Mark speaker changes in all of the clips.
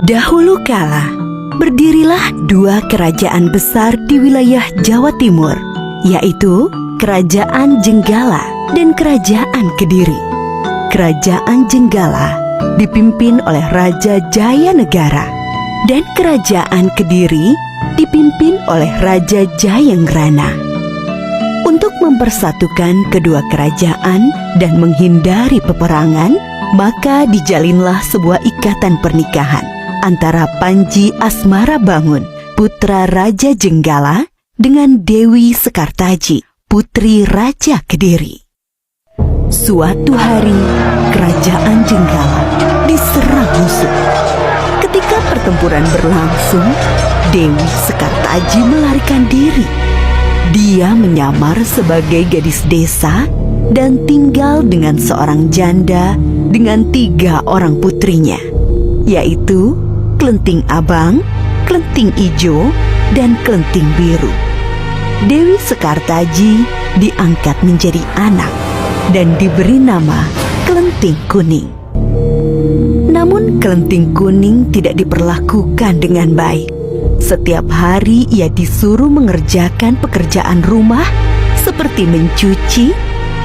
Speaker 1: Dahulu kala, berdirilah dua kerajaan besar di wilayah Jawa Timur, yaitu Kerajaan Jenggala dan Kerajaan Kediri. Kerajaan Jenggala dipimpin oleh Raja Jayanegara, dan Kerajaan Kediri dipimpin oleh Raja Jayenggrana. Untuk mempersatukan kedua kerajaan dan menghindari peperangan, maka dijalinlah sebuah ikatan pernikahan antara Panji Asmarabangun, putra Raja Jenggala, dengan Dewi Sekartaji, putri Raja Kediri. Suatu hari, Kerajaan Jenggala diserang musuh. Ketika pertempuran berlangsung, Dewi Sekartaji melarikan diri. Dia menyamar sebagai gadis desa dan tinggal dengan seorang janda dengan 3 orang putrinya, yaitu Klenting Abang, Klenting Ijo, dan Klenting Biru. Dewi Sekartaji diangkat menjadi anak dan diberi nama Klenting Kuning. Namun Klenting Kuning tidak diperlakukan dengan baik. Setiap hari ia disuruh mengerjakan pekerjaan rumah seperti mencuci,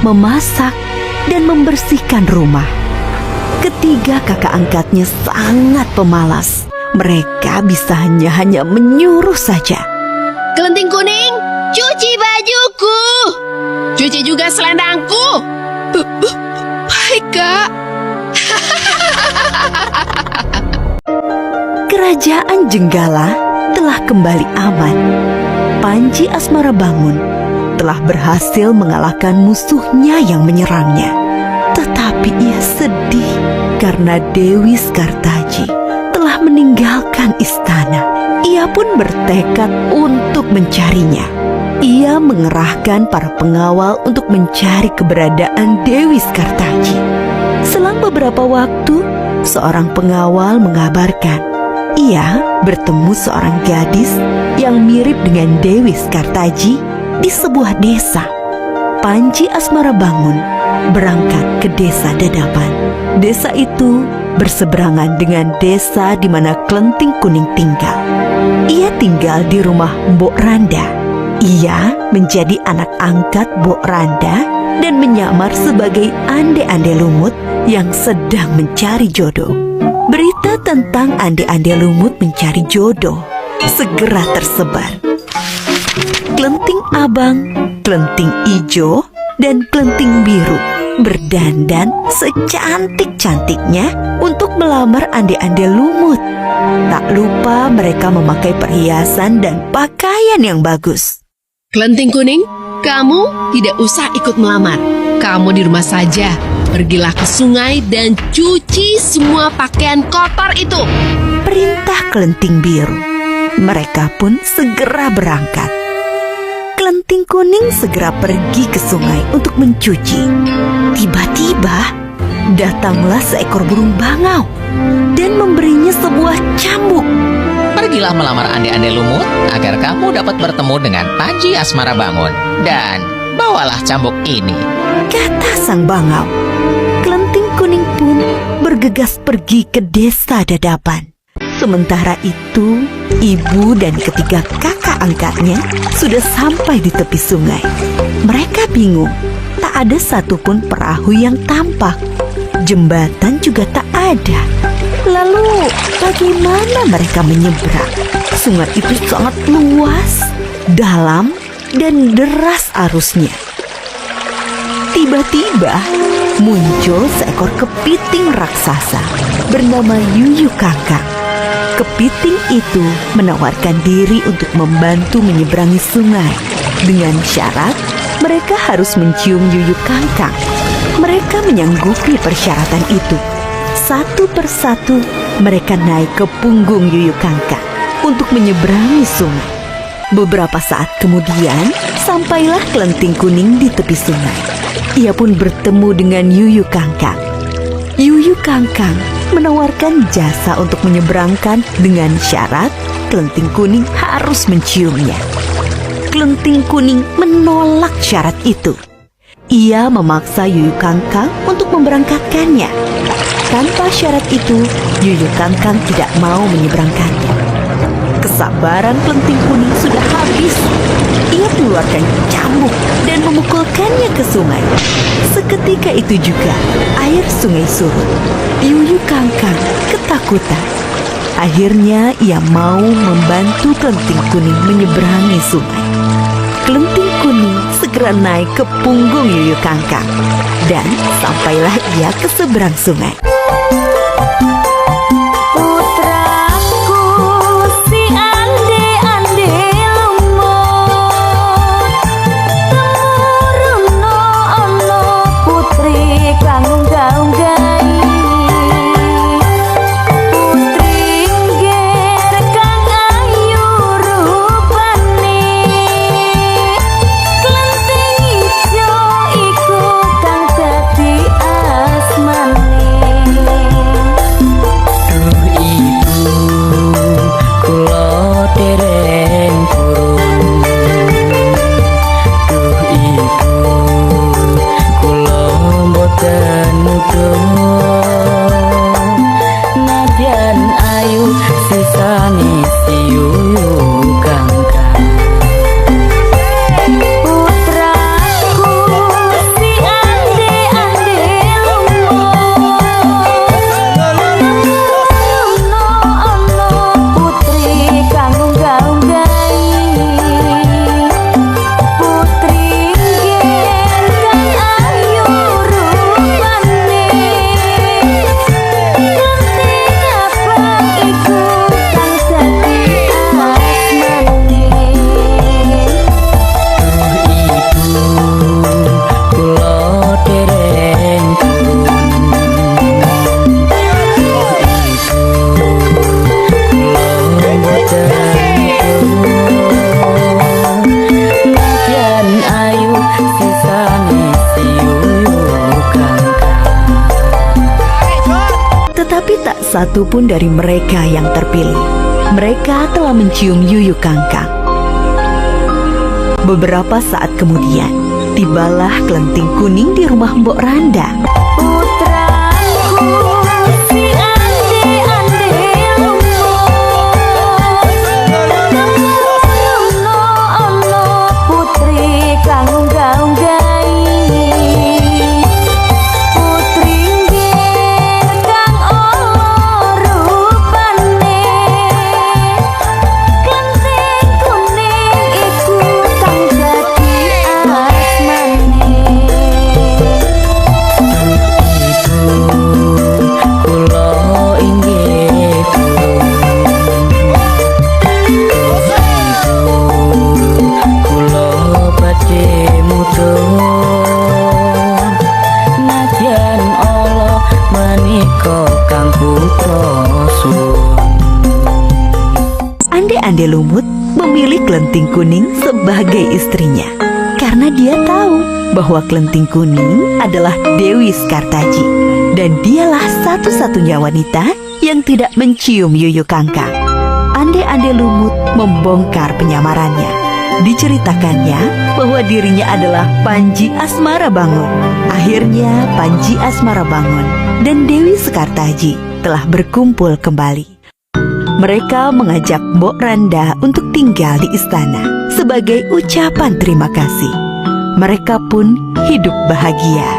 Speaker 1: memasak, dan membersihkan rumah. Ketiga kakak angkatnya sangat pemalas. Mereka bisa hanya menyuruh saja.
Speaker 2: Klenting Kuning, cuci bajuku. Cuci juga selendangku. Baik, Kak.
Speaker 1: Kerajaan Jenggala telah kembali aman. Panji Asmarabangun telah berhasil mengalahkan musuhnya yang menyerangnya. Tetapi ia sedih karena Dewi Sekartaji telah meninggalkan istana. Ia pun bertekad untuk mencarinya. Ia mengerahkan para pengawal untuk mencari keberadaan Dewi Sekartaji. Selang beberapa waktu, seorang pengawal mengabarkan ia bertemu seorang gadis yang mirip dengan Dewi Sekartaji di sebuah desa. Panji Asmarabangun berangkat ke desa Dadapan. Desa itu berseberangan dengan desa di mana Klenting Kuning tinggal. Ia tinggal di rumah Mbok Randa. Ia menjadi anak angkat Mbok Randa dan menyamar sebagai ande-ande lumut yang sedang mencari jodoh. Berita tentang ande-ande lumut mencari jodoh segera tersebar. Klenting Abang, Klenting Ijo, dan Klenting Biru berdandan secantik-cantiknya untuk melamar ande-ande lumut. Tak lupa mereka memakai perhiasan dan pakaian yang bagus.
Speaker 2: Klenting Kuning, kamu tidak usah ikut melamar. Kamu di rumah saja. Pergilah ke sungai dan cuci semua pakaian kotor itu.
Speaker 1: Perintah Klenting Biru. Mereka pun segera berangkat. Klenting Kuning segera pergi ke sungai untuk mencuci. Tiba-tiba datanglah seekor burung bangau dan memberinya sebuah cambuk.
Speaker 3: Pergilah melamar ande-ande lumut agar kamu dapat bertemu dengan Panji Asmarabangun. Dan bawalah cambuk ini,
Speaker 1: kata sang bangau. Klenting Kuning pun bergegas pergi ke desa Dadapan. Sementara itu, ibu dan ketiga kakak angkatnya sudah sampai di tepi sungai. Mereka bingung, tak ada satupun perahu yang tampak. Jembatan juga tak ada. Lalu, bagaimana mereka menyeberang? Sungai itu sangat luas, dalam, dan deras arusnya. Tiba-tiba muncul seekor kepiting raksasa bernama Yuyu Kangkang. Kepiting itu menawarkan diri untuk membantu menyeberangi sungai. Dengan syarat mereka harus mencium Yuyu Kangkang. Mereka menyanggupi persyaratan itu. Satu persatu mereka naik ke punggung Yuyu Kangkang untuk menyeberangi sungai. Beberapa saat kemudian sampailah Klenting Kuning di tepi sungai. Ia pun bertemu dengan Yuyu Kangkang. Yuyu Kangkang menawarkan jasa untuk menyeberangkan dengan syarat Klenting Kuning harus menciumnya. Klenting Kuning menolak syarat itu. Ia memaksa Yuyu Kangkang untuk memberangkatkannya. Tanpa syarat itu, Yuyu Kangkang tidak mau menyeberangkannya. Kesabaran Kelenting Kuning sudah habis. Ia mengeluarkan cambuk dan memukulkannya ke sungai. Seketika itu juga air sungai surut. Yuyu Kangkang ketakutan. Akhirnya ia mau membantu Kelenting Kuning menyeberangi sungai. Kelenting Kuning segera naik ke punggung Yuyu Kangkang dan sampailah ia ke seberang sungai.
Speaker 4: Putraku si ande-ande lumut, temurunno ana putri kang unggah-unggahi. Putri ngger kang ayu rupane, Kelenting ijo iku kang dadi asmane. Nadyan ayu sisane si Yuyu Kangkang. Putraku si ande-ande lumut, temurunno ana putri kang unggah-unggahi. Putri ngger kang ayu rupane, Kelenting abang iku kang dadi asmane. Nadyan ayu sisane si Yuyu Kangkang.
Speaker 1: Tetapi tak satu pun dari mereka yang terpilih. Mereka telah mencium Yuyu Kangkang. Beberapa saat kemudian, tibalah Kelenting Kuning di rumah Mbok Randa.
Speaker 4: Putraku si ande-ande lumut, temurunno ana putri kang unggah-unggahi. Putri ngger kang ala rupane, Kelenting Kuning iku kang dadi asmane. Nadyan Allah menika kang putra suwun.
Speaker 1: Ande-ande lumut memilih Kelenting Kuning sebagai istrinya karena dia tahu bahwa Kelenting Kuning adalah Dewi Sekartaji dan dialah satu-satunya wanita yang tidak mencium Yuyu Kangkang. Ande-ande lumut membongkar penyamarannya. Diceritakannya bahwa dirinya adalah Panji Asmarabangun. Akhirnya Panji Asmarabangun dan Dewi Sekartaji telah berkumpul kembali. Mereka mengajak Mbok Randa untuk tinggal di istana sebagai ucapan terima kasih. Mereka pun hidup bahagia.